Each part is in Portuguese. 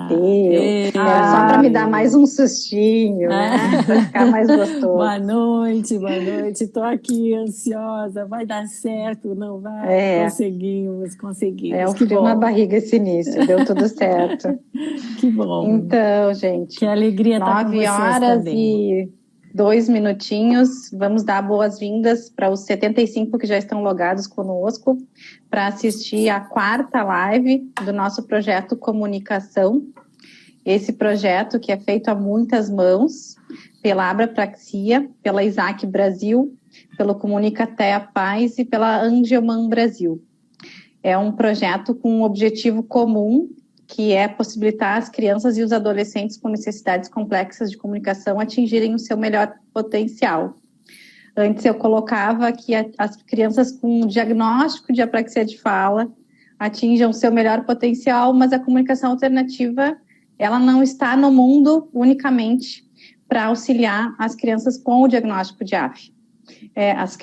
Deu. Só para me dar mais um sustinho, né? Para ficar mais gostoso. Boa noite. Estou aqui ansiosa. Vai dar certo, não vai? Conseguimos. É um frio na barriga esse início, deu tudo certo. Que bom. Então, gente, que alegria estar com vocês 9h02. Vamos dar boas-vindas para os 75 que já estão logados conosco para assistir a 4ª live do nosso projeto Comunicação. Esse projeto que é feito a muitas mãos, pela Abrapraxia, pela Isaac Brasil, pelo Comunicatea Paz e pela Angelman Brasil. É um projeto com um objetivo comum, que é possibilitar as crianças e os adolescentes com necessidades complexas de comunicação atingirem o seu melhor potencial. Antes eu colocava que as crianças com diagnóstico de apraxia de fala atinjam o seu melhor potencial, mas a comunicação alternativa, ela não está no mundo unicamente para auxiliar as crianças com o diagnóstico de AF. As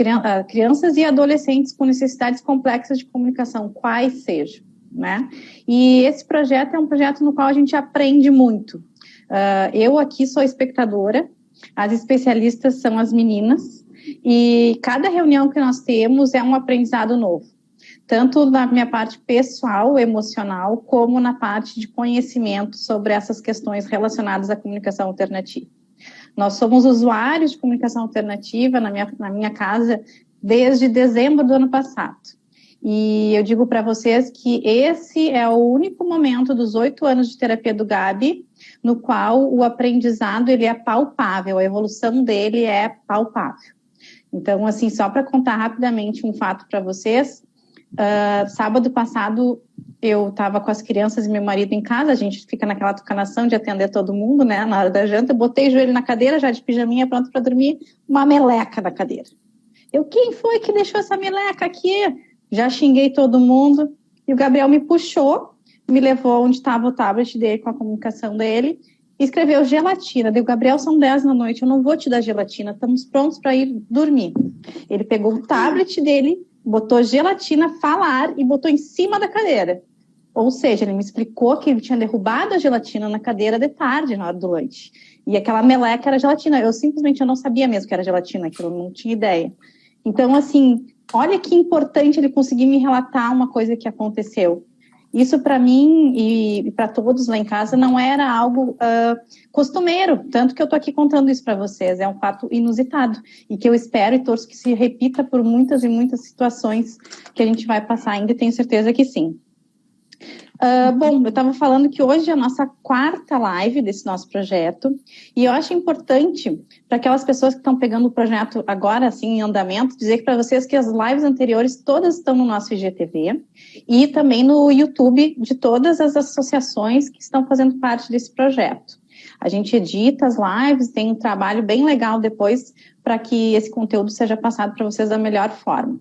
crianças e adolescentes com necessidades complexas de comunicação, quais sejam. Né? E esse projeto é um projeto no qual a gente aprende muito. Eu aqui sou espectadora, as especialistas são as meninas, e cada reunião que nós temos é um aprendizado novo, tanto na minha parte pessoal, emocional, como na parte de conhecimento sobre essas questões relacionadas à comunicação alternativa. Nós somos usuários de comunicação alternativa na minha casa desde dezembro do ano passado. E eu digo para vocês que esse é o único momento dos 8 anos de terapia do Gabi, no qual o aprendizado ele é palpável, a evolução dele é palpável. Então, assim, só para contar rapidamente um fato para vocês, sábado passado eu estava com as crianças e meu marido em casa, a gente fica naquela tucanação de atender todo mundo, né, na hora da janta, eu botei o joelho na cadeira, já de pijaminha, pronto para dormir, uma meleca na cadeira. Quem foi que deixou essa meleca aqui? Já xinguei todo mundo, e o Gabriel me puxou, me levou onde estava o tablet dele com a comunicação dele, e escreveu gelatina. Deu, Gabriel, são 10 da noite, eu não vou te dar gelatina, estamos prontos para ir dormir. Ele pegou o tablet dele, botou gelatina, falar, e botou em cima da cadeira. Ou seja, ele me explicou que ele tinha derrubado a gelatina na cadeira de tarde, na hora do lanche. E aquela meleca era gelatina. Eu simplesmente não sabia mesmo que era gelatina, aquilo, eu não tinha ideia. Então, assim, olha que importante ele conseguir me relatar uma coisa que aconteceu. Isso para mim e para todos lá em casa não era algo costumeiro, tanto que eu estou aqui contando isso para vocês, é um fato inusitado e que eu espero e torço que se repita por muitas e muitas situações que a gente vai passar ainda e tenho certeza que sim. Bom, eu estava falando que hoje é a nossa 4ª live desse nosso projeto e eu acho importante para aquelas pessoas que estão pegando o projeto agora, assim, em andamento, dizer para vocês que as lives anteriores todas estão no nosso IGTV e também no YouTube de todas as associações que estão fazendo parte desse projeto. A gente edita as lives, tem um trabalho bem legal depois para que esse conteúdo seja passado para vocês da melhor forma.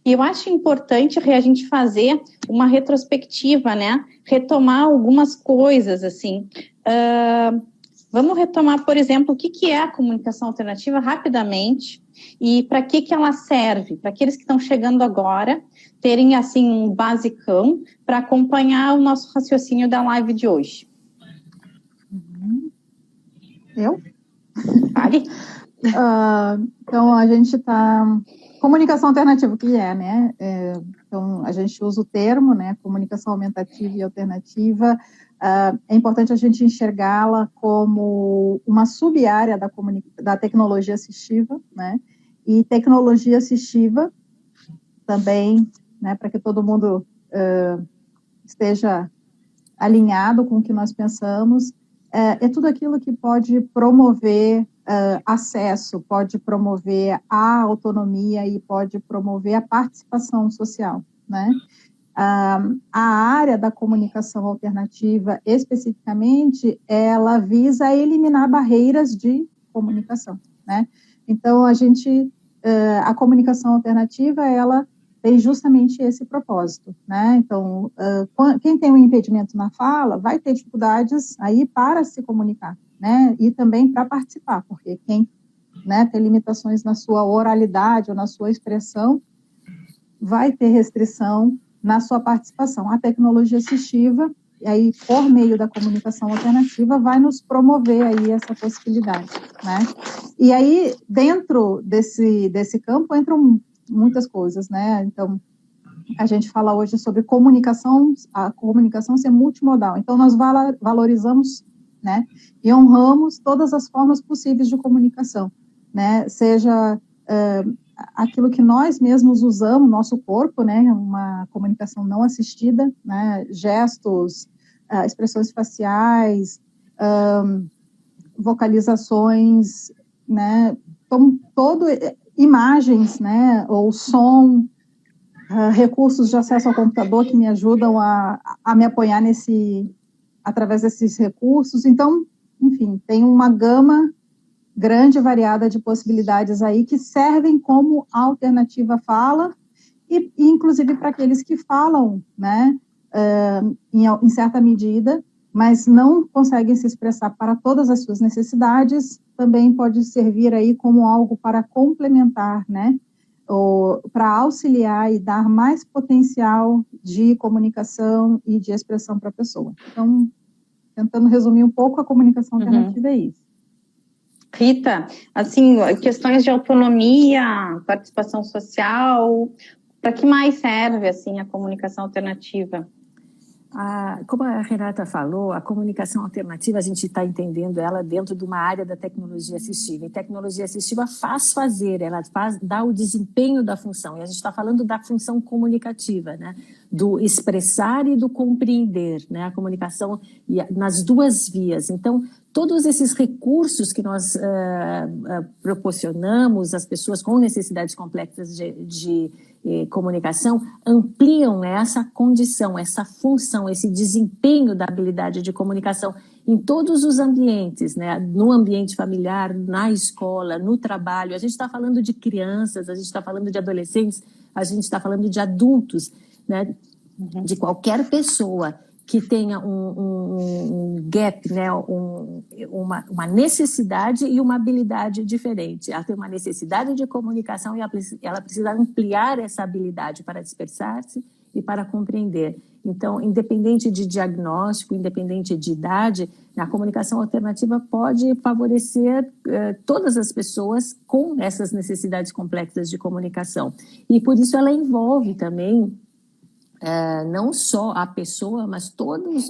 E eu acho importante a gente fazer uma retrospectiva, né? Retomar algumas coisas, assim. Vamos retomar, por exemplo, o que é a comunicação alternativa rapidamente e para que ela serve, para aqueles que estão chegando agora terem, assim, um basicão para acompanhar o nosso raciocínio da live de hoje. Eu? Vale. Então, a gente está... Comunicação alternativa, o que é, né? Então, a gente usa o termo, né? Comunicação aumentativa e alternativa. É importante a gente enxergá-la como uma sub-área da tecnologia assistiva, né? E tecnologia assistiva também, né? Para que todo mundo esteja alinhado com o que nós pensamos, é tudo aquilo que pode promover acesso, pode promover a autonomia e pode promover a participação social, né? A área da comunicação alternativa, especificamente, ela visa eliminar barreiras de comunicação, né? Então, a comunicação alternativa, ela tem justamente esse propósito, né? Então, quem tem um impedimento na fala vai ter dificuldades aí para se comunicar, né? E também para participar, porque quem, né, tem limitações na sua oralidade ou na sua expressão vai ter restrição na sua participação. A tecnologia assistiva, aí por meio da comunicação alternativa vai nos promover aí essa possibilidade, né? E aí dentro desse campo entram muitas coisas, né? Então a gente fala hoje sobre comunicação, a comunicação ser multimodal. Então nós valorizamos, né, e honramos todas as formas possíveis de comunicação, né? Seja aquilo que nós mesmos usamos, nosso corpo, né, uma comunicação não assistida, né, gestos, expressões faciais, vocalizações, né, então, imagens, né, ou som, recursos de acesso ao computador que me ajudam a me apoiar através desses recursos. Então, enfim, tem uma gama grande, variada de possibilidades aí que servem como alternativa à fala e inclusive para aqueles que falam, né, em certa medida, mas não conseguem se expressar para todas as suas necessidades, também pode servir aí como algo para complementar, né, ou para auxiliar e dar mais potencial de comunicação e de expressão para a pessoa. Então, tentando resumir um pouco, a comunicação alternativa é isso. Rita, assim, questões de autonomia, participação social, para que mais serve, assim, a comunicação alternativa? Como a Renata falou, a comunicação alternativa, a gente está entendendo ela dentro de uma área da tecnologia assistiva. E tecnologia assistiva faz fazer, ela dá o desempenho da função. E a gente está falando da função comunicativa, né? Do expressar e do compreender, né? A comunicação nas duas vias. Então, todos esses recursos que nós proporcionamos às pessoas com necessidades complexas de comunicação ampliam essa condição, essa função, esse desempenho da habilidade de comunicação em todos os ambientes, né? No ambiente familiar, na escola, no trabalho. A gente está falando de crianças, a gente está falando de adolescentes, a gente está falando de adultos, né? De qualquer pessoa que tenha um gap, né, uma necessidade e uma habilidade diferente. Ela tem uma necessidade de comunicação e ela precisa ampliar essa habilidade para dispersar-se e para compreender. Então, independente de diagnóstico, independente de idade, a comunicação alternativa pode favorecer todas as pessoas com essas necessidades complexas de comunicação. E por isso ela envolve também não só a pessoa, mas todos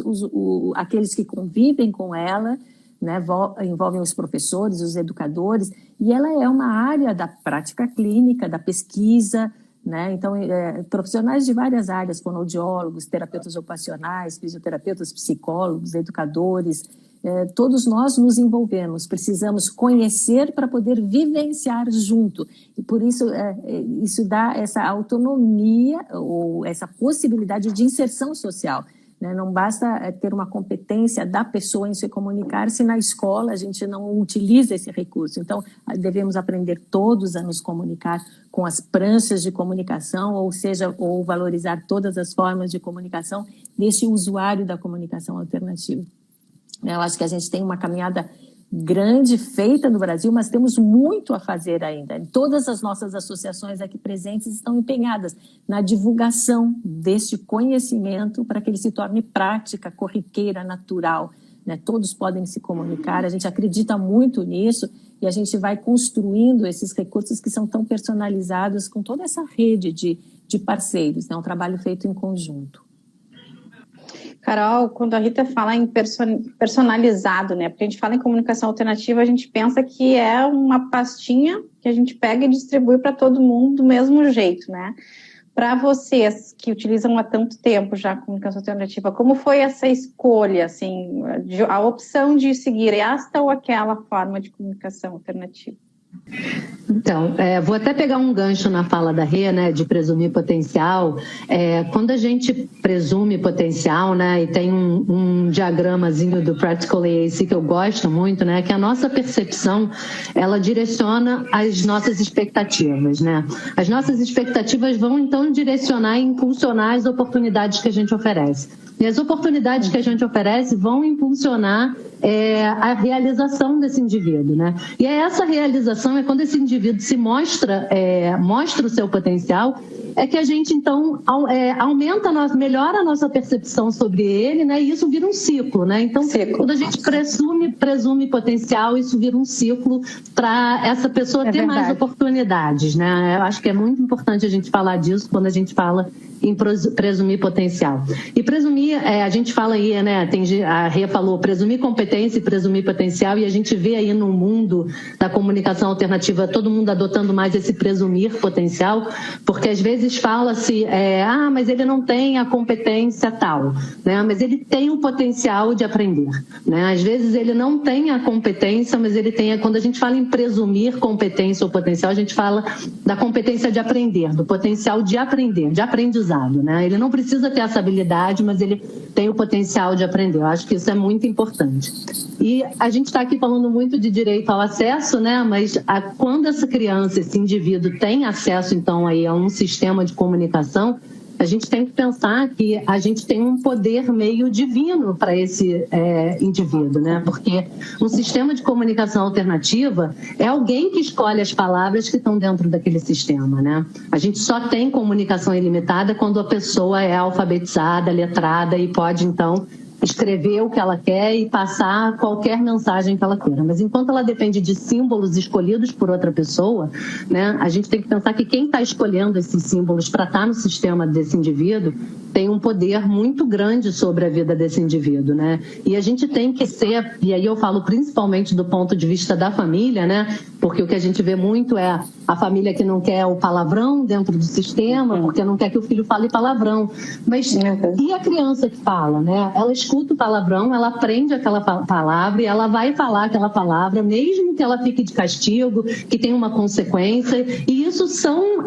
aqueles que convivem com ela, né, envolvem os professores, os educadores, e ela é uma área da prática clínica, da pesquisa, né? Então, profissionais de várias áreas, fonoaudiólogos, terapeutas ocupacionais, fisioterapeutas, psicólogos, educadores, todos nós nos envolvemos, precisamos conhecer para poder vivenciar junto. E por isso, isso dá essa autonomia ou essa possibilidade de inserção social. Né? Não basta ter uma competência da pessoa em se comunicar se na escola a gente não utiliza esse recurso. Então, devemos aprender todos a nos comunicar com as pranchas de comunicação, ou seja, ou valorizar todas as formas de comunicação desse usuário da comunicação alternativa. Eu acho que a gente tem uma caminhada grande feita no Brasil, mas temos muito a fazer ainda. Todas as nossas associações aqui presentes estão empenhadas na divulgação deste conhecimento para que ele se torne prática, corriqueira, natural. Né? Todos podem se comunicar, a gente acredita muito nisso e a gente vai construindo esses recursos que são tão personalizados com toda essa rede de parceiros. É um trabalho feito em conjunto. Carol, quando a Rita fala em personalizado, né? Porque a gente fala em comunicação alternativa, a gente pensa que é uma pastinha que a gente pega e distribui para todo mundo do mesmo jeito, né? Para vocês que utilizam há tanto tempo já a comunicação alternativa, como foi essa escolha, assim, a opção de seguir esta ou aquela forma de comunicação alternativa? Então, vou até pegar um gancho na fala da Rê, né, de presumir potencial. Quando a gente presume potencial, né, e tem um diagramazinho do Practical AAC que eu gosto muito, né, que a nossa percepção, ela direciona as nossas expectativas, né. As nossas expectativas vão, então, direcionar e impulsionar as oportunidades que a gente oferece. E as oportunidades que a gente oferece vão impulsionar a realização desse indivíduo, né? E essa realização é quando esse indivíduo se mostra o seu potencial, é que a gente, então, melhora a nossa percepção sobre ele, né? E isso vira um ciclo, né? Então, quando a gente presume potencial, isso vira um ciclo para essa pessoa ter mais oportunidades, né? Eu acho que é muito importante a gente falar disso quando a gente fala em presumir potencial. E presumir, a gente fala aí, né? A Rê falou, presumir competência e presumir potencial, e a gente vê aí no mundo da comunicação alternativa todo mundo adotando mais esse presumir potencial, porque às vezes fala-se, mas ele não tem a competência tal, né? Mas ele tem o potencial de aprender, né? Às vezes ele não tem a competência, mas ele tem, quando a gente fala em presumir competência ou potencial, a gente fala da competência de aprender, do potencial de aprender, de aprendizado, né? Ele não precisa ter essa habilidade, mas ele tem o potencial de aprender. Eu acho que isso é muito importante. E a gente está aqui falando muito de direito ao acesso, né? Mas quando essa criança, esse indivíduo tem acesso, então, aí a um sistema de comunicação, a gente tem que pensar que a gente tem um poder meio divino para esse indivíduo, né? Porque um sistema de comunicação alternativa é alguém que escolhe as palavras que estão dentro daquele sistema, né? A gente só tem comunicação ilimitada quando a pessoa é alfabetizada, letrada e pode, então, escrever o que ela quer e passar qualquer mensagem que ela queira. Mas enquanto ela depende de símbolos escolhidos por outra pessoa, né, a gente tem que pensar que quem está escolhendo esses símbolos para estar no sistema desse indivíduo tem um poder muito grande sobre a vida desse indivíduo, né? E a gente tem que ser, e aí eu falo principalmente do ponto de vista da família, né? Porque o que a gente vê muito é a família que não quer o palavrão dentro do sistema, porque não quer que o filho fale palavrão. Mas e a criança que fala, né? Ela escuta o palavrão, ela aprende aquela palavra e ela vai falar aquela palavra, mesmo que ela fique de castigo, que tenha uma consequência. E isso são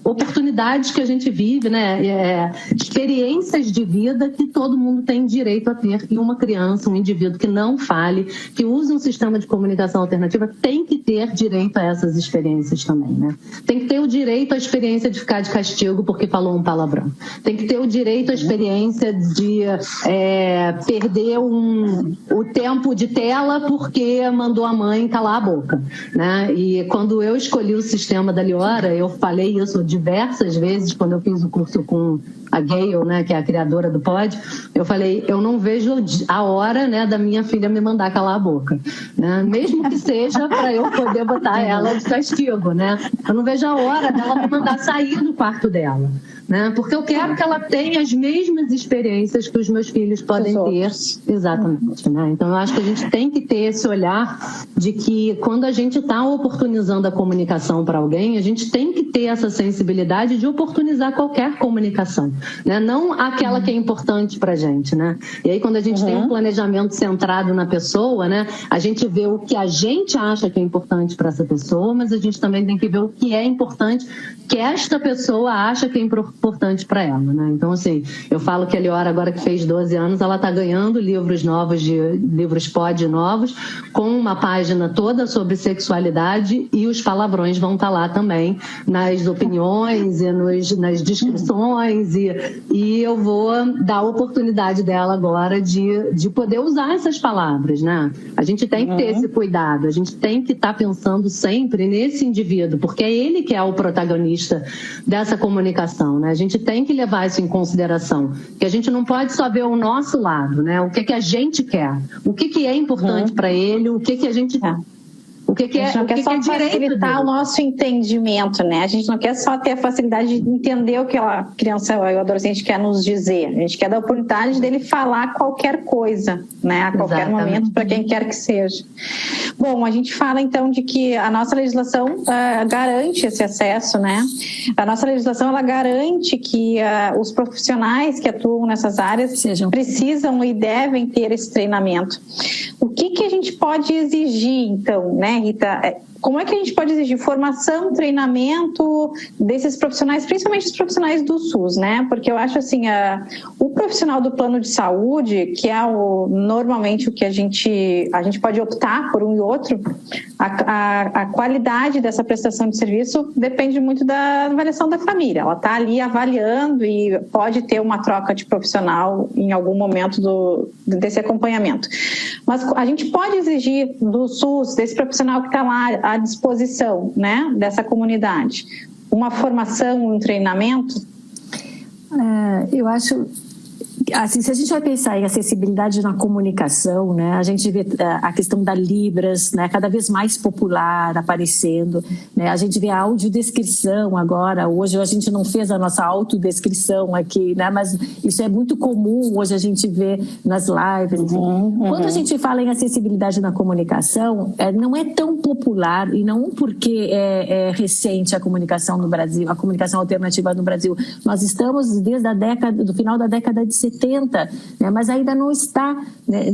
oportunidades que a gente vive, né? Experiências de vida que todo mundo tem direito a ter. E uma criança, um indivíduo que não fale, que use um sistema de comunicação alternativa, tem que ter direito a essas experiências também, né? Tem que ter o direito à experiência de ficar de castigo porque falou um palavrão. Tem que ter o direito à experiência de perder o tempo de tela porque mandou a mãe calar a boca, né? E quando eu escolhi o sistema da Liora, eu falei isso diversas vezes quando eu fiz o curso com a Gayle, né, que é a criadora do Pod, eu falei, eu não vejo a hora, né, da minha filha me mandar calar a boca, né? Mesmo que seja para eu poder botar ela de castigo, né? Eu não vejo a hora dela me mandar sair do quarto dela, né? Porque eu quero que ela tenha as mesmas experiências que os meus filhos podem ter. Exatamente, né? Então eu acho que a gente tem que ter esse olhar de que quando a gente está oportunizando a comunicação para alguém, a gente tem que ter essa sensibilidade de oportunizar qualquer comunicação, né? Não aquela que é importante para a gente, né? E aí quando a gente tem um planejamento centrado na pessoa, né? A gente vê o que a gente acha que é importante para essa pessoa, mas a gente também tem que ver o que é importante que esta pessoa acha que é importante para ela, né? Então, assim, eu falo que a Liora, agora que fez 12 anos, ela está ganhando livros novos, livros pod novos, com uma página toda sobre sexualidade, e os palavrões vão estar lá também, nas opiniões e nas descrições, e eu vou dar a oportunidade dela agora de poder usar essas palavras, né? A gente tem que ter esse cuidado, a gente tem que estar pensando sempre nesse indivíduo, porque é ele que é o protagonista dessa comunicação, né? A gente tem que levar isso em consideração, que a gente não pode só ver o nosso lado, né? O que a gente quer, o que é importante para ele, o que a gente quer. A gente não quer só facilitar o nosso entendimento, né? A gente não quer só ter a facilidade de entender o que a criança ou o adolescente quer nos dizer. A gente quer dar a oportunidade dele falar qualquer coisa, né? A qualquer momento, para quem quer que seja. Bom, a gente fala então de que a nossa legislação garante esse acesso, né? A nossa legislação, ela garante que os profissionais que atuam nessas áreas precisam e devem ter esse treinamento. O que a gente pode exigir, então, né, Rita? como é que a gente pode exigir formação, treinamento desses profissionais, principalmente os profissionais do SUS, né? Porque eu acho assim, o profissional do plano de saúde, que é normalmente o que a gente pode optar por um e outro, a qualidade dessa prestação de serviço depende muito da avaliação da família. Ela está ali avaliando e pode ter uma troca de profissional em algum momento desse acompanhamento. Mas a gente pode exigir do SUS, desse profissional que está lá à disposição, né, dessa comunidade, uma formação, um treinamento? Eu acho, assim, se a gente vai pensar em acessibilidade na comunicação, né, a gente vê a questão da Libras, né, cada vez mais popular aparecendo, né, a gente vê a audiodescrição agora. Hoje a gente não fez a nossa autodescrição aqui, né, mas isso é muito comum hoje a gente vê nas lives. Quando a gente fala em acessibilidade na comunicação, não é tão popular, e não porque é recente a comunicação no Brasil, a comunicação alternativa no Brasil. Nós estamos desde do final da década de 70, né, mas ainda não está, né,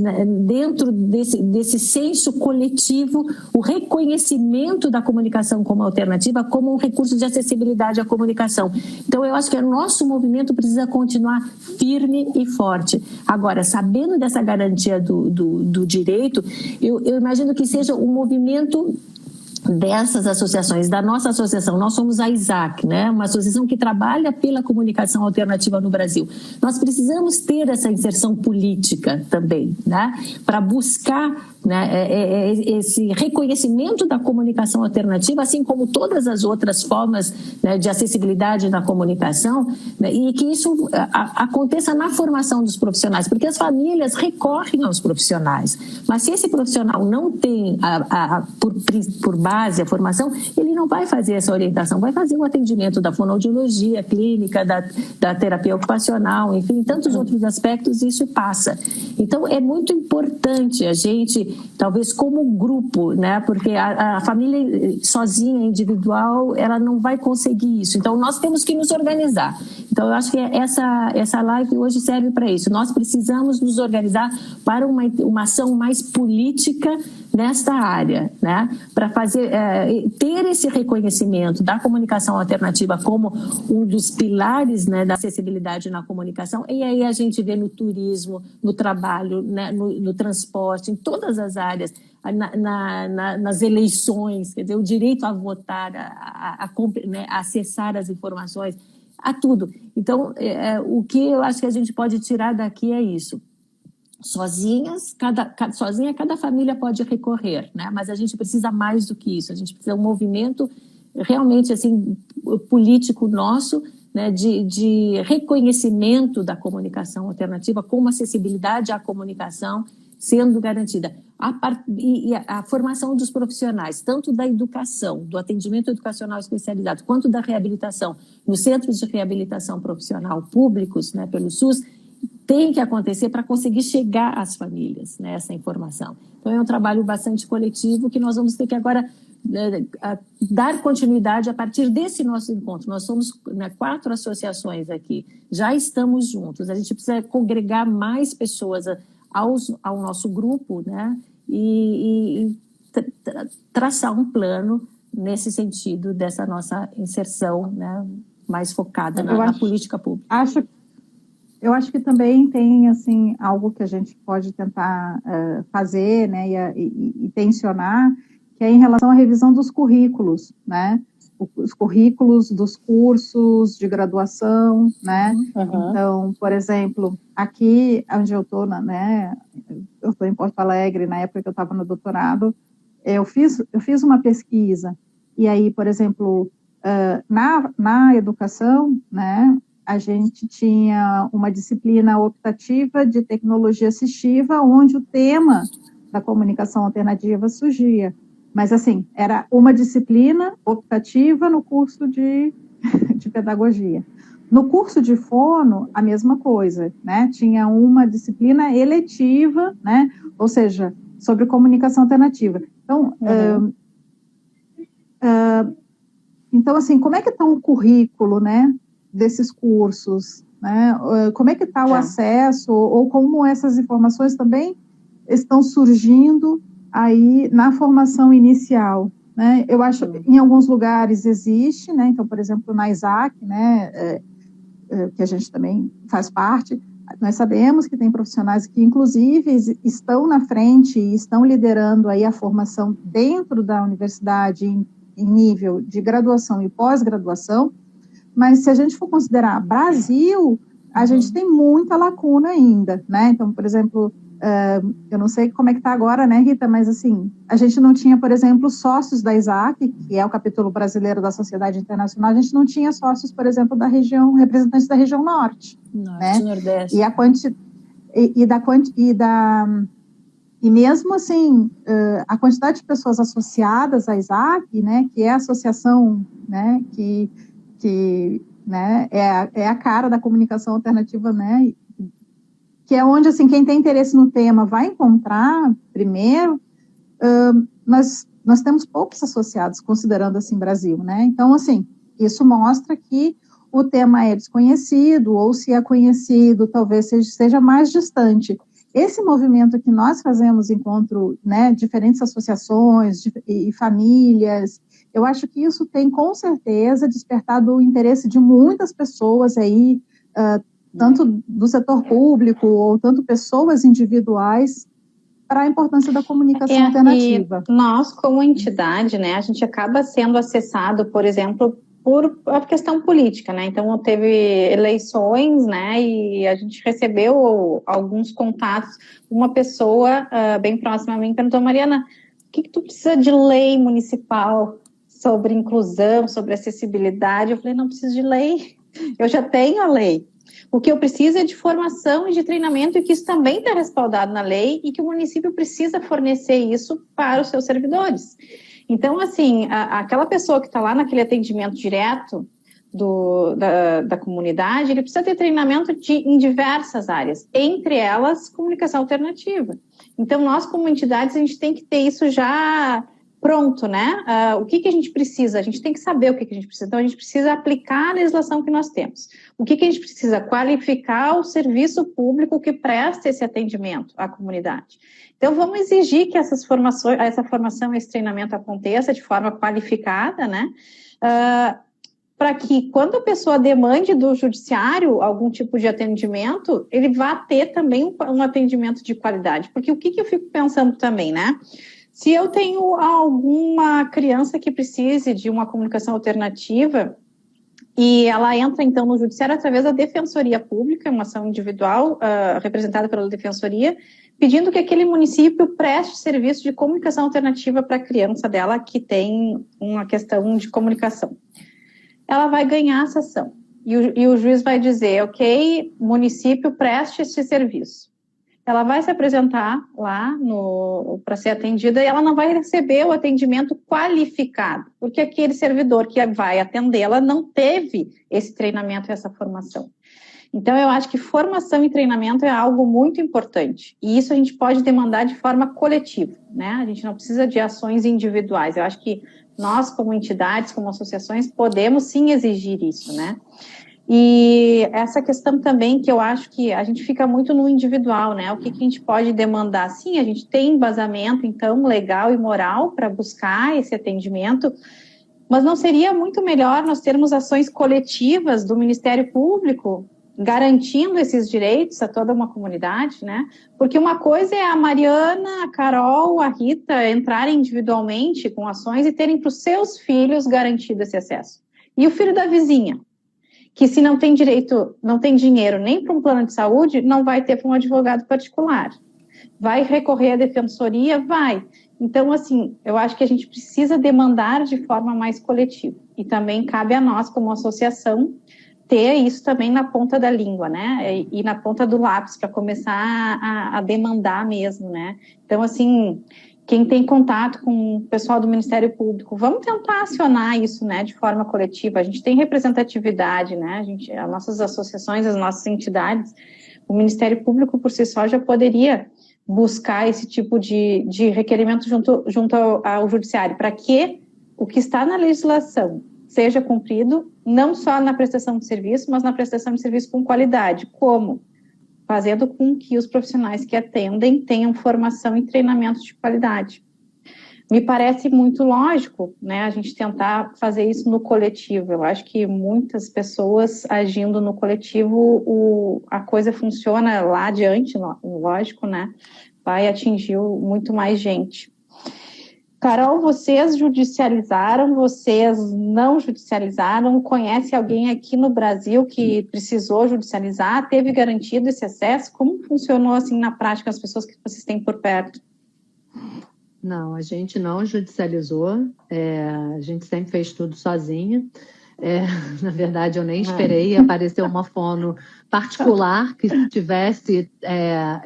dentro desse senso coletivo o reconhecimento da comunicação como alternativa, como um recurso de acessibilidade à comunicação. Então, eu acho que o nosso movimento precisa continuar firme e forte. Agora, sabendo dessa garantia do direito, eu imagino que seja um movimento dessas associações, da nossa associação. Nós somos a ISAC, né? Uma associação que trabalha pela comunicação alternativa no Brasil. Nós precisamos ter essa inserção política também, né? Para buscar, né, esse reconhecimento da comunicação alternativa, assim como todas as outras formas, né, de acessibilidade na comunicação, né, e que isso aconteça na formação dos profissionais, porque as famílias recorrem aos profissionais, mas se esse profissional não tem por base a formação, ele não vai fazer essa orientação, vai fazer o atendimento da fonoaudiologia clínica, da terapia ocupacional, enfim, tantos outros aspectos, isso passa. Então, é muito importante a gente, talvez como grupo, né, porque a família sozinha, individual, ela não vai conseguir isso. Então, nós temos que nos organizar. Então, eu acho que essa live hoje serve para isso. Nós precisamos nos organizar para uma ação mais política nesta área, né, para ter esse reconhecimento da comunicação alternativa como um dos pilares, né, da acessibilidade na comunicação. E aí a gente vê no turismo, no trabalho, né, no transporte, em todas as áreas, nas eleições, quer dizer, o direito a votar, né, a acessar as informações, a tudo. Então, o que eu acho que a gente pode tirar daqui é isso. Sozinha cada família pode recorrer, né? Mas a gente precisa mais do que isso. A gente precisa de um movimento realmente assim político nosso, né, de reconhecimento da comunicação alternativa como acessibilidade à comunicação sendo garantida. E a formação dos profissionais, tanto da educação, do atendimento educacional especializado, quanto da reabilitação, nos centros de reabilitação profissional públicos, né, pelo SUS, tem que acontecer para conseguir chegar às famílias, né, essa informação. Então, é um trabalho bastante coletivo que nós vamos ter que agora dar continuidade a partir desse nosso encontro. Nós somos, né, 4 associações aqui, já estamos juntos. A gente precisa congregar mais pessoas ao nosso grupo, né, e traçar um plano nesse sentido dessa nossa inserção, né, mais focada na política pública. Eu acho que também tem, assim, algo que a gente pode tentar fazer, né, e tensionar, que é em relação à revisão dos currículos, né, os currículos dos cursos de graduação, né. Então, por exemplo, aqui onde eu estou, né, eu estou em Porto Alegre, na época que eu estava no doutorado, eu fiz uma pesquisa, e aí, por exemplo, na educação, né, a gente tinha uma disciplina optativa de tecnologia assistiva, onde o tema da comunicação alternativa surgia. Mas, assim, era uma disciplina optativa no curso de pedagogia. No curso de fono, a mesma coisa, né? Tinha uma disciplina eletiva, né? Ou seja, sobre comunicação alternativa. Então, então assim, como é que está o currículo, né, desses cursos, né? Como é que está o acesso, ou como essas informações também estão surgindo aí na formação inicial, né? Eu acho que em alguns lugares existe, né? Então, por exemplo, na Isaac, né, que a gente também faz parte, nós sabemos que tem profissionais que, inclusive, estão na frente e estão liderando aí a formação dentro da universidade em nível de graduação e pós-graduação, mas se a gente for considerar Brasil, a gente tem muita lacuna ainda, né? Então, por exemplo, eu não sei como é que está agora, né, Rita, mas assim, a gente não tinha, por exemplo, sócios da Isaac, que é o capítulo brasileiro da Sociedade Internacional, a gente não tinha sócios, por exemplo, da região, representantes da região norte, né? Nordeste. E mesmo assim, a quantidade de pessoas associadas à Isaac, né, que é a associação, né, que né, é a cara da comunicação alternativa, né, que é onde, assim, quem tem interesse no tema vai encontrar primeiro, nós temos poucos associados, considerando, assim, Brasil, né, então, assim, isso mostra que o tema é desconhecido, ou se é conhecido, talvez seja mais distante. Esse movimento que nós fazemos, encontro, né, diferentes associações e famílias, eu acho que isso tem, com certeza, despertado o interesse de muitas pessoas aí, tanto do setor público, ou tanto pessoas individuais, para a importância da comunicação alternativa. E nós, como entidade, né, a gente acaba sendo acessado, por exemplo, por a questão política, né, então teve eleições, né, e a gente recebeu alguns contatos, uma pessoa bem próxima a mim perguntou: Mariana, o que tu precisa de lei municipal sobre inclusão, sobre acessibilidade? Eu falei: não preciso de lei, eu já tenho a lei. O que eu preciso é de formação e de treinamento, e que isso também está respaldado na lei, e que o município precisa fornecer isso para os seus servidores. Então, assim, aquela pessoa que está lá naquele atendimento direto da comunidade, ele precisa ter treinamento em diversas áreas, entre elas, comunicação alternativa. Então, nós, como entidades, a gente tem que ter isso já pronto, né? O que a gente precisa? A gente tem que saber o que a gente precisa. Então, a gente precisa aplicar a legislação que nós temos. O que a gente precisa? Qualificar o serviço público que presta esse atendimento à comunidade. Então, vamos exigir que essa formação, esse treinamento aconteça de forma qualificada, né? Para que, quando a pessoa demande do judiciário algum tipo de atendimento, ele vá ter também um atendimento de qualidade. Porque o que eu fico pensando também, né? Se eu tenho alguma criança que precise de uma comunicação alternativa e ela entra, então, no judiciário através da Defensoria Pública, uma ação individual representada pela Defensoria, pedindo que aquele município preste serviço de comunicação alternativa para a criança dela que tem uma questão de comunicação. Ela vai ganhar essa ação. E o juiz vai dizer: ok, município, preste esse serviço. Ela vai se apresentar lá para ser atendida e ela não vai receber o atendimento qualificado, porque aquele servidor que vai atendê-la não teve esse treinamento e essa formação. Então, eu acho que formação e treinamento é algo muito importante, e isso a gente pode demandar de forma coletiva, né? A gente não precisa de ações individuais. Eu acho que nós, como entidades, como associações, podemos sim exigir isso, né? E essa questão também que eu acho que a gente fica muito no individual, né? O que a gente pode demandar? Sim, a gente tem embasamento, então, legal e moral para buscar esse atendimento, mas não seria muito melhor nós termos ações coletivas do Ministério Público garantindo esses direitos a toda uma comunidade, né? Porque uma coisa é a Mariana, a Carol, a Rita entrarem individualmente com ações e terem para os seus filhos garantido esse acesso. E o filho da vizinha, que se não tem direito, não tem dinheiro nem para um plano de saúde, não vai ter para um advogado particular. Vai recorrer à defensoria? Vai. Então, assim, eu acho que a gente precisa demandar de forma mais coletiva. E também cabe a nós, como associação, ter isso também na ponta da língua, né? E na ponta do lápis, para começar a demandar mesmo, né? Então, assim, quem tem contato com o pessoal do Ministério Público, vamos tentar acionar isso, né, de forma coletiva. A gente tem representatividade, né? As nossas associações, as nossas entidades, o Ministério Público por si só já poderia buscar esse tipo de requerimento junto ao Judiciário, para que o que está na legislação seja cumprido, não só na prestação de serviço, mas na prestação de serviço com qualidade. Como? Fazendo com que os profissionais que atendem tenham formação e treinamento de qualidade. me parece muito lógico, né, a gente tentar fazer isso no coletivo. Eu acho que muitas pessoas agindo no coletivo, a coisa funciona lá adiante, lógico, né, vai atingir muito mais gente. Carol, vocês judicializaram, vocês não judicializaram? Conhece alguém aqui no Brasil que precisou judicializar? Teve garantido esse acesso? Como funcionou assim na prática as pessoas que vocês têm por perto? Não, a gente não judicializou, a gente sempre fez tudo sozinha. Na verdade, eu nem esperei aparecer uma fono particular que tivesse,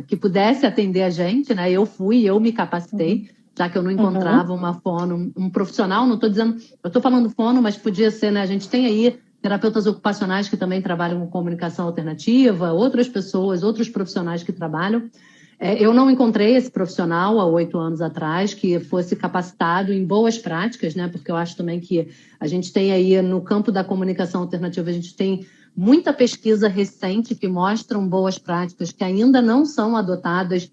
que pudesse atender a gente, né? Eu me capacitei, já que eu não encontrava uma fono, um profissional, não estou dizendo, eu estou falando fono, mas podia ser, né? A gente tem aí terapeutas ocupacionais que também trabalham com comunicação alternativa, outras pessoas, outros profissionais que trabalham. Eu não encontrei esse profissional há 8 anos atrás que fosse capacitado em boas práticas, né? Porque eu acho também que a gente tem aí no campo da comunicação alternativa, a gente tem muita pesquisa recente que mostram boas práticas que ainda não são adotadas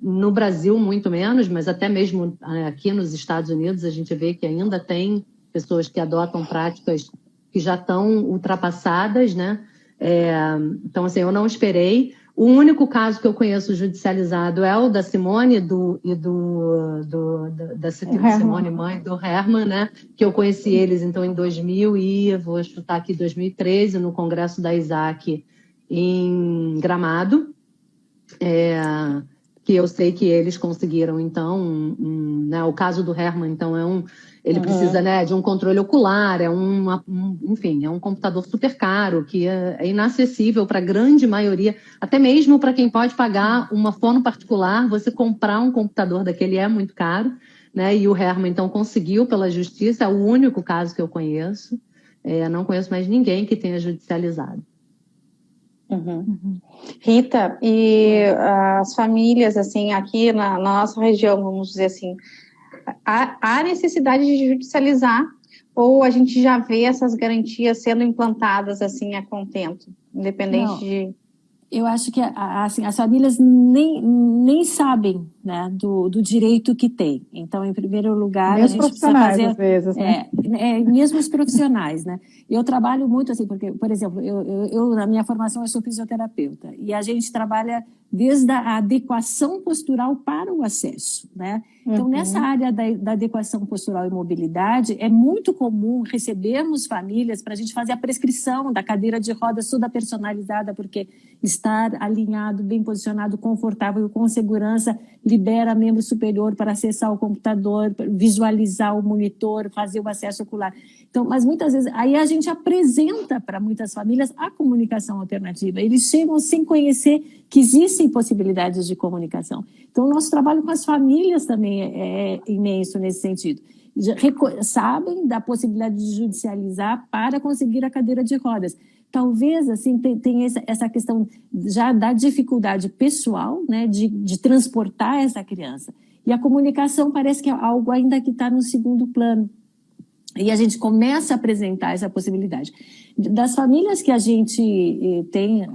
no Brasil, muito menos, mas até mesmo aqui nos Estados Unidos a gente vê que ainda tem pessoas que adotam práticas que já estão ultrapassadas, né? Então, assim, eu não esperei. O único caso que eu conheço judicializado é o da Simone da Simone, mãe do Herman, né? Que eu conheci eles, então, em 2013, no Congresso da Isaac, em Gramado, que eu sei que eles conseguiram, então, né? O caso do Herman, então, ele precisa, né, de um controle ocular, enfim, é um computador super caro, que é inacessível para a grande maioria, até mesmo para quem pode pagar uma fono particular, você comprar um computador daquele é muito caro, né? E o Herman, então, conseguiu pela justiça, é o único caso que eu conheço, não conheço mais ninguém que tenha judicializado. Rita, e as famílias, assim, aqui na nossa região, vamos dizer assim, há necessidade de judicializar ou a gente já vê essas garantias sendo implantadas assim a contento, independente de... Eu acho que assim, as famílias nem sabem, né, do direito que tem. Então, em primeiro lugar, mesmo a gente precisa fazer... às vezes, né? Mesmo os profissionais, né? Eu trabalho muito assim, porque, por exemplo, eu na minha formação eu sou fisioterapeuta e a gente trabalha desde a adequação postural para o acesso, né? Então, nessa área da adequação postural e mobilidade, é muito comum recebermos famílias para a gente fazer a prescrição da cadeira de rodas toda personalizada, porque estar alinhado, bem posicionado, confortável e com segurança libera membro superior para acessar o computador, visualizar o monitor, fazer o acesso ocular. Então, mas muitas vezes, aí a gente apresenta para muitas famílias a comunicação alternativa. Eles chegam sem conhecer que existem possibilidades de comunicação. Então, o nosso trabalho com as famílias também é imenso nesse sentido. Sabem da possibilidade de judicializar para conseguir a cadeira de rodas. Talvez, assim, tenha essa questão já da dificuldade pessoal, né, de transportar essa criança. E a comunicação parece que é algo ainda que está no segundo plano. E a gente começa a apresentar essa possibilidade. Das famílias que a gente tem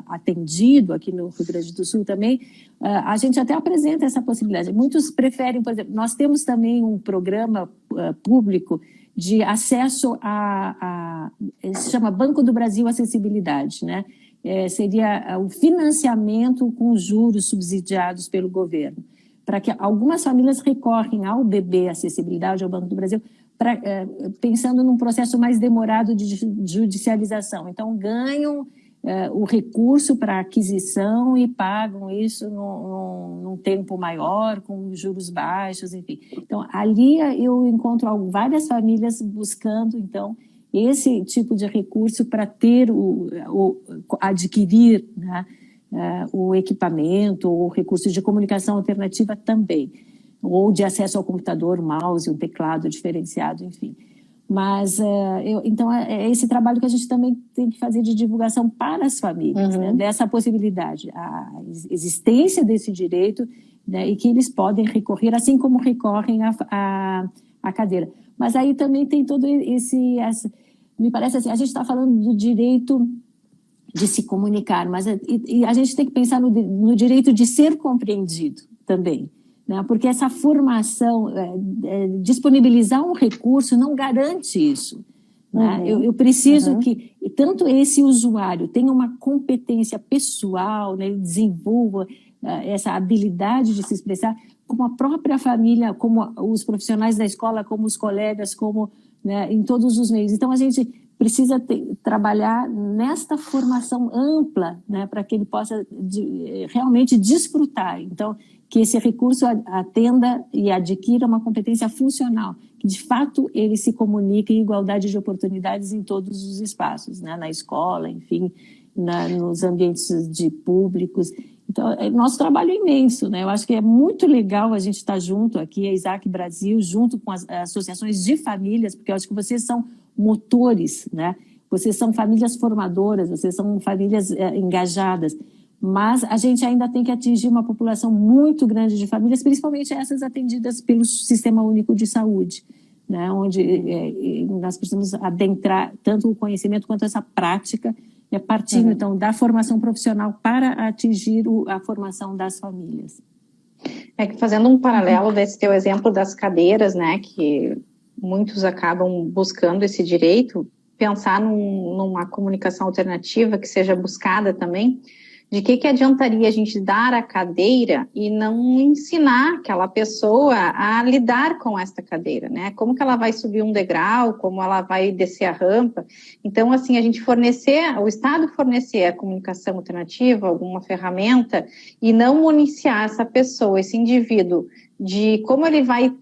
atendido aqui no Rio Grande do Sul também, a gente até apresenta essa possibilidade. Muitos preferem, por exemplo, nós temos também um programa público de acesso se chama Banco do Brasil Acessibilidade, né? Seria o financiamento com juros subsidiados pelo governo, para que algumas famílias recorrem ao BB Acessibilidade, ao Banco do Brasil, pensando num processo mais demorado de judicialização. Então, ganham o recurso para aquisição e pagam isso num tempo maior, com juros baixos, enfim. Então, ali eu encontro várias famílias buscando, então, esse tipo de recurso para ter adquirir, né, o equipamento ou recursos de comunicação alternativa também, ou de acesso ao computador, mouse, um teclado diferenciado, enfim. Mas, então, é esse trabalho que a gente também tem que fazer de divulgação para as famílias, né, dessa possibilidade, a existência desse direito, né, e que eles podem recorrer, assim como recorrem à cadeira. Mas aí também tem todo me parece assim, a gente está falando do direito de se comunicar, mas e a gente tem que pensar no direito de ser compreendido também. né? Porque essa formação, disponibilizar um recurso não garante isso. Né? Eu preciso que tanto esse usuário tenha uma competência pessoal, né, desenvolva essa habilidade de se expressar, como a própria família, como os profissionais da escola, como os colegas, como, né, em todos os meios. Então, a gente precisa trabalhar nesta formação ampla, né, para que ele possa realmente desfrutar. Então, que esse recurso atenda e adquira uma competência funcional, que de fato ele se comunique em igualdade de oportunidades em todos os espaços, né? Na escola, enfim, nos ambientes públicos. Então, nosso trabalho é imenso, né? Eu acho que é muito legal a gente estar junto aqui, a Isaac Brasil, junto com as associações de famílias, porque eu acho que vocês são motores, né? Vocês são famílias formadoras, vocês são famílias engajadas. Mas a gente ainda tem que atingir uma população muito grande de famílias, principalmente essas atendidas pelo Sistema Único de Saúde, né? Onde nós precisamos adentrar tanto o conhecimento quanto essa prática, partindo então da formação profissional para atingir a formação das famílias. Fazendo um paralelo desse teu exemplo das cadeiras, né, que muitos acabam buscando esse direito, pensar numa comunicação alternativa que seja buscada também. De que adiantaria a gente dar a cadeira e não ensinar aquela pessoa a lidar com esta cadeira, né? Como que ela vai subir um degrau, como ela vai descer a rampa. Então, assim, a gente o Estado fornecer a comunicação alternativa, alguma ferramenta, e não municiar essa pessoa, esse indivíduo, de como ele vai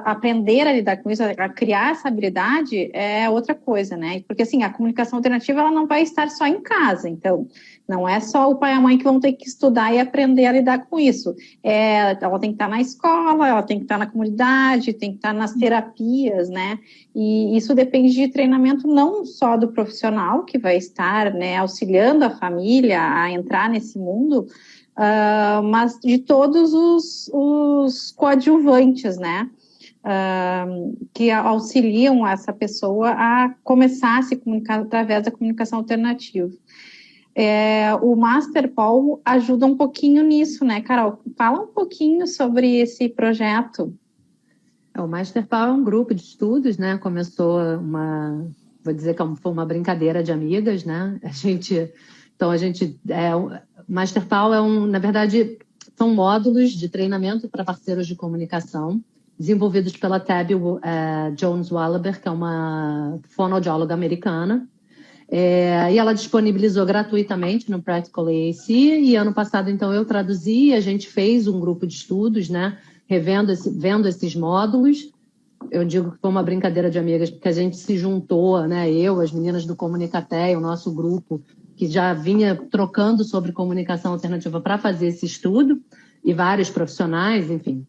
aprender a lidar com isso, a criar essa habilidade, é outra coisa, né? Porque, assim, a comunicação alternativa, ela não vai estar só em casa, então, não é só o pai e a mãe que vão ter que estudar e aprender a lidar com isso. Ela tem que estar na escola, ela tem que estar na comunidade, tem que estar nas terapias, né? E isso depende de treinamento não só do profissional, que vai estar, né, auxiliando a família a entrar nesse mundo, mas de todos os coadjuvantes, né, que auxiliam essa pessoa a começar a se comunicar através da comunicação alternativa. O Master Paul ajuda um pouquinho nisso, né, Carol? Fala um pouquinho sobre esse projeto. O Master Paul é um grupo de estudos, né? Começou vou dizer que foi uma brincadeira de amigas, né? Master Paul na verdade, são módulos de treinamento para parceiros de comunicação, desenvolvidos pela Tabby Jones-Wallaber, que é uma fonoaudióloga americana. E ela disponibilizou gratuitamente no Practical AAC, e ano passado, então, eu traduzi, a gente fez um grupo de estudos, né, vendo esses módulos. Eu digo que foi uma brincadeira de amigas, porque a gente se juntou, né, as meninas do Comunicaté, o nosso grupo, que já vinha trocando sobre comunicação alternativa para fazer esse estudo, e vários profissionais, enfim.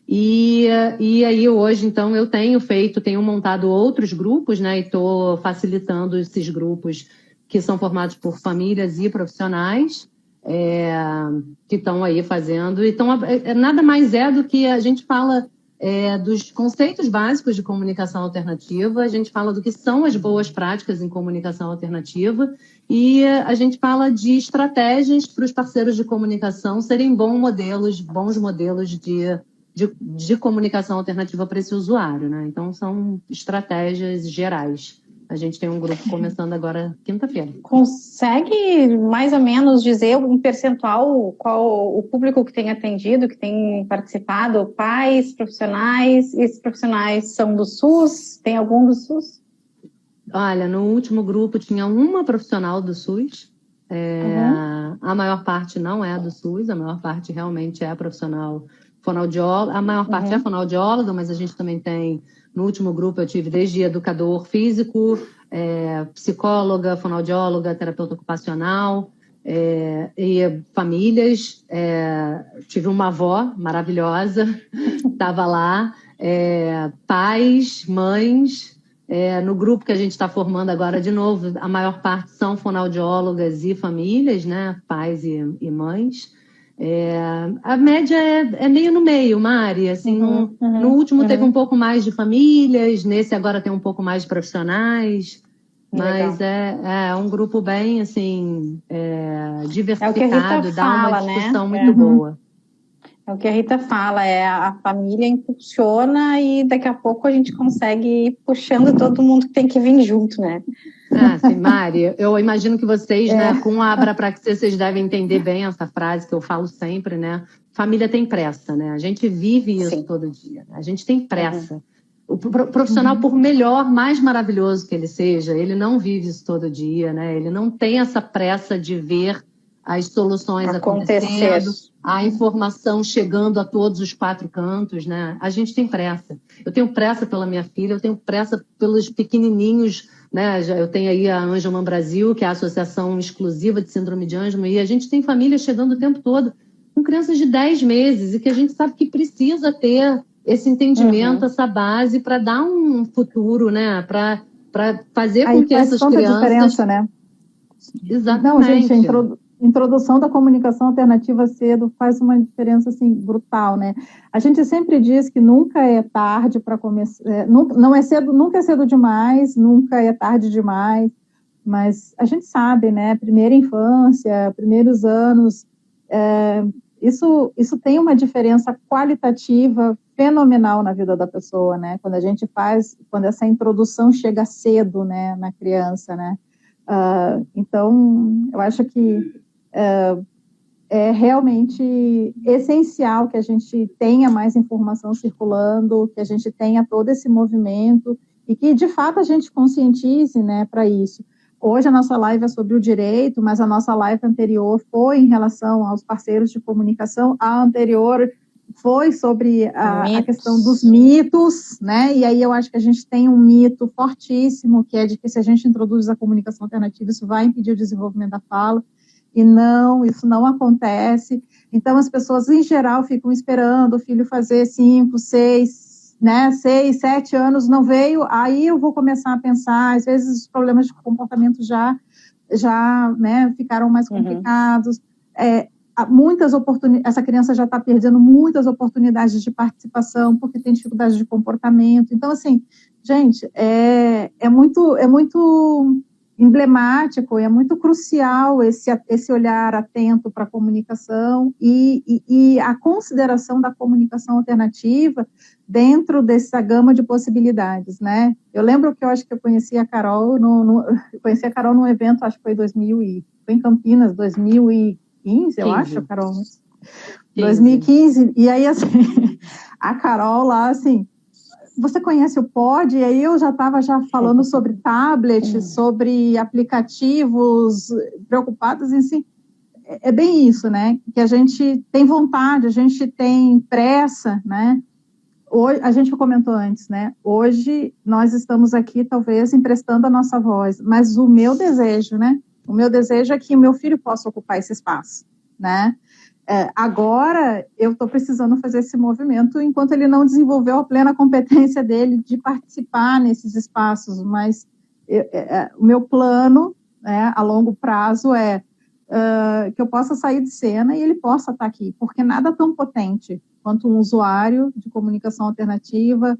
E aí hoje, então, eu tenho montado outros grupos, né, e estou facilitando esses grupos que são formados por famílias e profissionais que estão aí fazendo. Então, nada mais do que a gente fala dos conceitos básicos de comunicação alternativa, a gente fala do que são as boas práticas em comunicação alternativa e a gente fala de estratégias para os parceiros de comunicação serem bons modelos de comunicação alternativa para esse usuário, né? Então, são estratégias gerais. A gente tem um grupo começando agora quinta-feira. Consegue mais ou menos dizer em percentual qual o público que tem atendido, que tem participado, pais, profissionais? Esses profissionais são do SUS? Tem algum do SUS? Olha, no último grupo tinha uma profissional do SUS. A maior parte não é do SUS, a maior parte realmente é profissional fonoaudióloga. A maior parte é fonoaudióloga, mas a gente também tem... No último grupo eu tive desde educador físico, psicóloga, fonoaudióloga, terapeuta ocupacional e famílias. Tive uma avó maravilhosa, estava lá, pais, mães. No grupo que a gente está formando agora, de novo, a maior parte são fonoaudiólogas e famílias, né? Pais e mães. A média é meio no meio, Mari, assim, no último teve um pouco mais de famílias, nesse agora tem um pouco mais de profissionais, mas é um grupo bem, assim, diversificado, dá uma discussão muito boa. É o que a Rita fala, a família impulsiona e daqui a pouco a gente consegue ir puxando todo mundo que tem que vir junto, né? Sim, Mari, eu imagino que vocês, né, com a Abrapraxia, vocês devem entender bem essa frase que eu falo sempre, né? Família tem pressa, né? A gente vive isso Sim. todo dia. A gente tem pressa. O profissional, por melhor, mais maravilhoso que ele seja, ele não vive isso todo dia, né? Ele não tem essa pressa de ver as soluções acontecendo, a informação chegando a todos os 4 cantos, né? A gente tem pressa. Eu tenho pressa pela minha filha, eu tenho pressa pelos pequenininhos, né? Eu tenho aí a Angelman Brasil, que é a associação exclusiva de síndrome de Angelman, e a gente tem família chegando o tempo todo com crianças de 10 meses e que a gente sabe que precisa ter esse entendimento, essa base para dar um futuro, né? Para fazer com que essas crianças... diferença, né? Exatamente. Não, gente, a introdução da comunicação alternativa cedo faz uma diferença, assim, brutal, né? A gente sempre diz que nunca é tarde para começar, não é cedo, nunca é cedo demais, nunca é tarde demais, mas a gente sabe, né? Primeira infância, primeiros anos, isso tem uma diferença qualitativa fenomenal na vida da pessoa, né? Quando essa introdução chega cedo, né, na criança, né? Então, eu acho que é realmente essencial que a gente tenha mais informação circulando, que a gente tenha todo esse movimento e que, de fato, a gente conscientize, né, para isso. Hoje a nossa live é sobre o direito, mas a nossa live anterior foi em relação aos parceiros de comunicação, a anterior foi sobre a questão dos mitos, né? E aí eu acho que a gente tem um mito fortíssimo, que é de que se a gente introduz a comunicação alternativa, isso vai impedir o desenvolvimento da fala, e não, isso não acontece. Então as pessoas, em geral, ficam esperando o filho fazer 5, 6, né, 6, 7 anos, não veio, aí eu vou começar a pensar, às vezes os problemas de comportamento já né, ficaram mais complicados, essa criança já está perdendo muitas oportunidades de participação porque tem dificuldade de comportamento. Então, assim, gente, é muito emblemático, é muito crucial esse olhar atento para a comunicação e a consideração da comunicação alternativa dentro dessa gama de possibilidades, né? Eu lembro que eu acho que eu conheci a Carol num evento, acho que foi foi em Campinas, 2015, eu acho, Carol. 2015, e aí, assim, a Carol lá, assim, você conhece o Pod? E aí eu já estava falando sobre tablet, sobre aplicativos, preocupados em si. É bem isso, né? Que a gente tem vontade, a gente tem pressa, né? Hoje, a gente comentou antes, né? Hoje nós estamos aqui, talvez, emprestando a nossa voz, mas o meu desejo, né? O meu desejo é que o meu filho possa ocupar esse espaço, né? Agora, eu estou precisando fazer esse movimento enquanto ele não desenvolveu a plena competência dele de participar nesses espaços, mas o meu plano, né, a longo prazo é que eu possa sair de cena e ele possa estar aqui, porque nada tão potente quanto um usuário de comunicação alternativa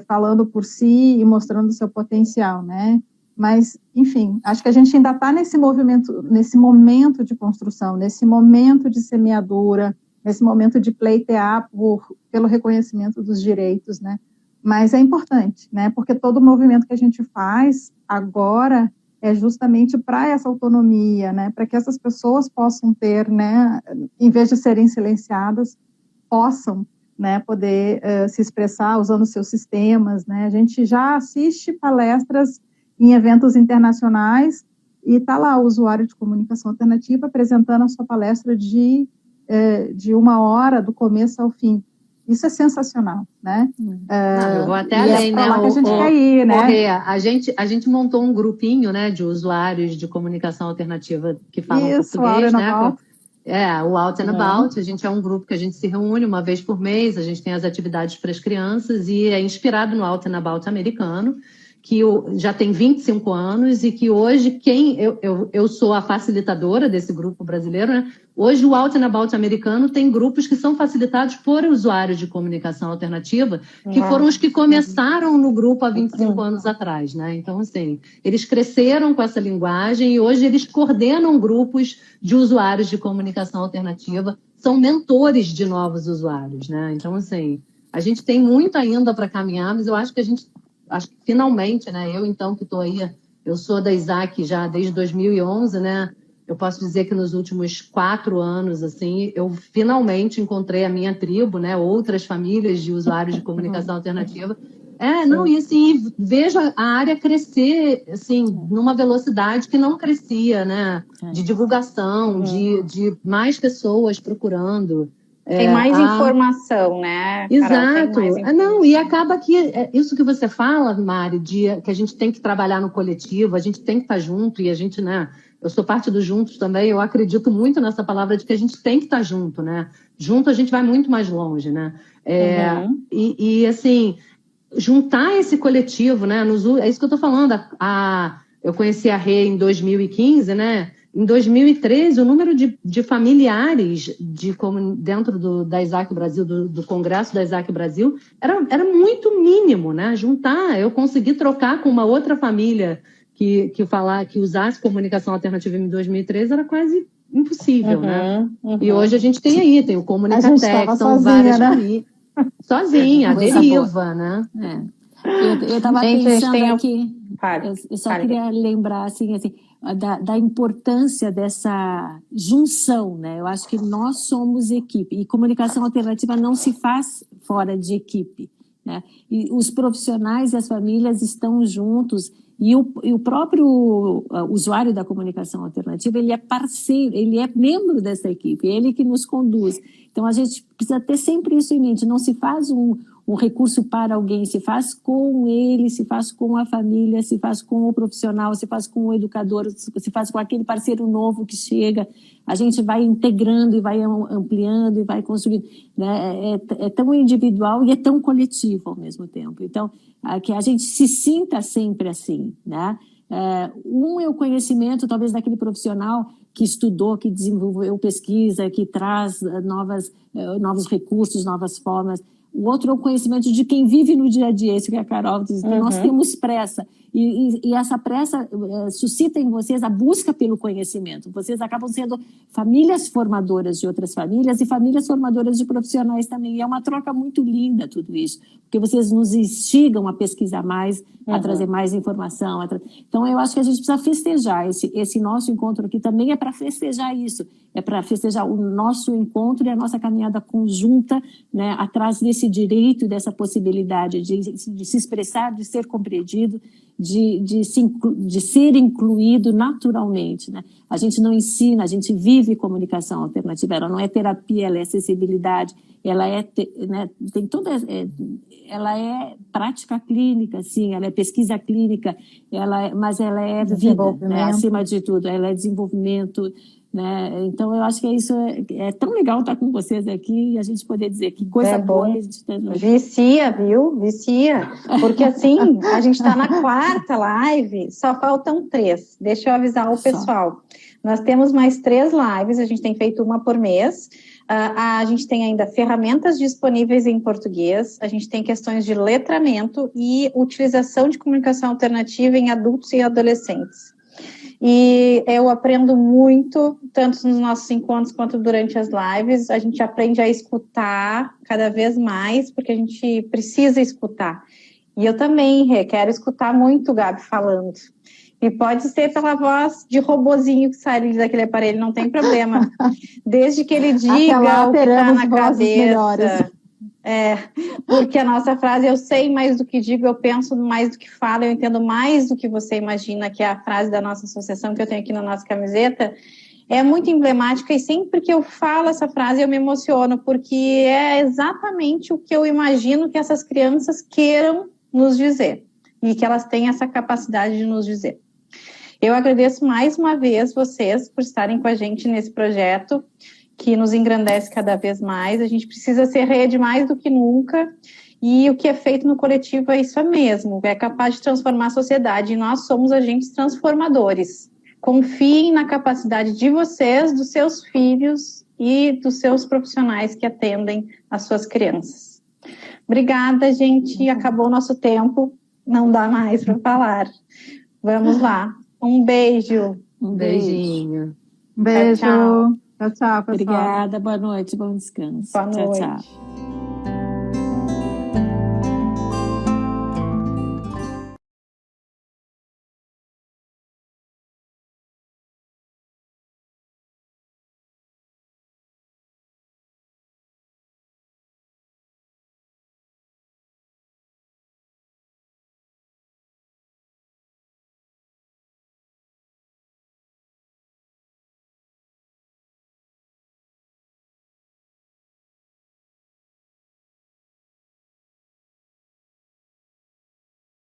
falando por si e mostrando o seu potencial, né? Mas, enfim, acho que a gente ainda está nesse momento de construção, nesse momento de semeadura, nesse momento de pleitear pelo reconhecimento dos direitos, né? Mas é importante, né? Porque todo o movimento que a gente faz agora é justamente para essa autonomia, né? Para que essas pessoas possam ter, né? Em vez de serem silenciadas, possam, né? Poder se expressar usando seus sistemas, né? A gente já assiste palestras em eventos internacionais, e está lá o usuário de comunicação alternativa apresentando a sua palestra de 1 hora, do começo ao fim. Isso é sensacional, né? Eu vou até além, né? Lá que a gente quer ir, né? A gente montou um grupinho, né, de usuários de comunicação alternativa que falam português, né? O Out and About. A gente é um grupo que a gente se reúne uma vez por mês, a gente tem as atividades para as crianças e é inspirado no Out and About americano. que já tem 25 anos e que hoje eu sou a facilitadora desse grupo brasileiro, né? Hoje o Out and About americano tem grupos que são facilitados por usuários de comunicação alternativa, que foram os que começaram no grupo há 25 anos atrás, né? Então, assim, eles cresceram com essa linguagem e hoje eles coordenam grupos de usuários de comunicação alternativa, são mentores de novos usuários, né? Então, assim, a gente tem muito ainda para caminhar, mas eu acho que finalmente, né? Eu, então, que estou aí, eu sou da Isaac já desde 2011, né? Eu posso dizer que nos últimos 4 anos, assim, eu finalmente encontrei a minha tribo, né? Outras famílias de usuários de comunicação alternativa. E assim, vejo a área crescer, assim, numa velocidade que não crescia, né? De divulgação, de mais pessoas procurando. Tem mais informação, né? Exato. E acaba que isso que você fala, Mari, que a gente tem que trabalhar no coletivo, a gente tem que estar junto, e a gente, né? Eu sou parte do Juntos também, eu acredito muito nessa palavra de que a gente tem que estar junto, né? Junto a gente vai muito mais longe, né? E assim, juntar esse coletivo, né? É isso que eu estou falando. Eu conheci a Rê em 2015, né? Em 2013, o número de familiares dentro da Isaac Brasil, do Congresso da Isaac Brasil, era muito mínimo, né? Eu consegui trocar com uma outra família que usasse comunicação alternativa em 2013, era quase impossível, né? E hoje a gente tem o Comunicatec, são várias famílias. Sozinha, a deriva, né? Eu estava pensando aqui, eu só queria lembrar, assim, da importância dessa junção, né? Eu acho que nós somos equipe, e comunicação alternativa não se faz fora de equipe, né? E os profissionais e as famílias estão juntos, e o próprio usuário da comunicação alternativa, ele é parceiro, ele é membro dessa equipe, ele que nos conduz. Então, a gente precisa ter sempre isso em mente, não se faz um recurso para alguém, se faz com ele, se faz com a família, se faz com o profissional, se faz com o educador, se faz com aquele parceiro novo que chega. A gente vai integrando e vai ampliando e vai construindo, né? É tão individual e é tão coletivo ao mesmo tempo. Então, que a gente se sinta sempre assim, né? É o conhecimento, talvez, daquele profissional que estudou, que desenvolveu pesquisa, que traz novos recursos, novas formas. O outro é o conhecimento de quem vive no dia a dia, isso que a Carol diz, que nós temos pressa. E essa pressa suscita em vocês a busca pelo conhecimento. Vocês acabam sendo famílias formadoras de outras famílias e famílias formadoras de profissionais também. E é uma troca muito linda tudo isso, porque vocês nos instigam a pesquisar mais, a trazer mais informação. Então, eu acho que a gente precisa festejar. Esse nosso encontro aqui também é para festejar isso. É para festejar o nosso encontro e a nossa caminhada conjunta, né, atrás desse direito, dessa possibilidade de se expressar, de ser compreendido, de ser incluído naturalmente, né? A gente não ensina, a gente vive comunicação alternativa. Ela não é terapia, ela é acessibilidade, ela né, tem toda, ela é prática clínica, sim, ela é pesquisa clínica, mas ela é vida, né, acima de tudo, ela é desenvolvimento, né? Então, eu acho que isso é tão legal estar com vocês aqui e a gente poder dizer que coisa boa que a gente está... Vicia, viu? Vicia. Porque, assim, a gente está na 4ª live, só faltam 3. Deixa eu avisar o pessoal. Nós temos mais 3 lives, a gente tem feito uma por mês. A gente tem ainda ferramentas disponíveis em português, a gente tem questões de letramento e utilização de comunicação alternativa em adultos e adolescentes. E eu aprendo muito, tanto nos nossos encontros quanto durante as lives. A gente aprende a escutar cada vez mais, porque a gente precisa escutar. E eu também, quero escutar muito o Gabi falando. E pode ser pela voz de robozinho que sai daquele aparelho, não tem problema. Desde que ele diga o que está na cabeça. Porque a nossa frase, eu sei mais do que digo, eu penso mais do que falo, eu entendo mais do que você imagina, que é a frase da nossa associação que eu tenho aqui na nossa camiseta, é muito emblemática, e sempre que eu falo essa frase eu me emociono, porque é exatamente o que eu imagino que essas crianças queiram nos dizer, e que elas têm essa capacidade de nos dizer. Eu agradeço mais uma vez vocês por estarem com a gente nesse projeto, que nos engrandece cada vez mais. A gente precisa ser rede mais do que nunca, E o que é feito no coletivo é isso mesmo, é capaz de transformar a sociedade, e nós somos agentes transformadores. Confiem na capacidade de vocês, dos seus filhos e dos seus profissionais que atendem as suas crianças. Obrigada, gente. Acabou o nosso tempo. Não dá mais para falar. Vamos lá. Um beijo. Um Beijinho. Beijo. Tchau, Tchau, tchau, pessoal. Obrigada, boa noite, bom descanso. Boa noite. Tchau, tchau.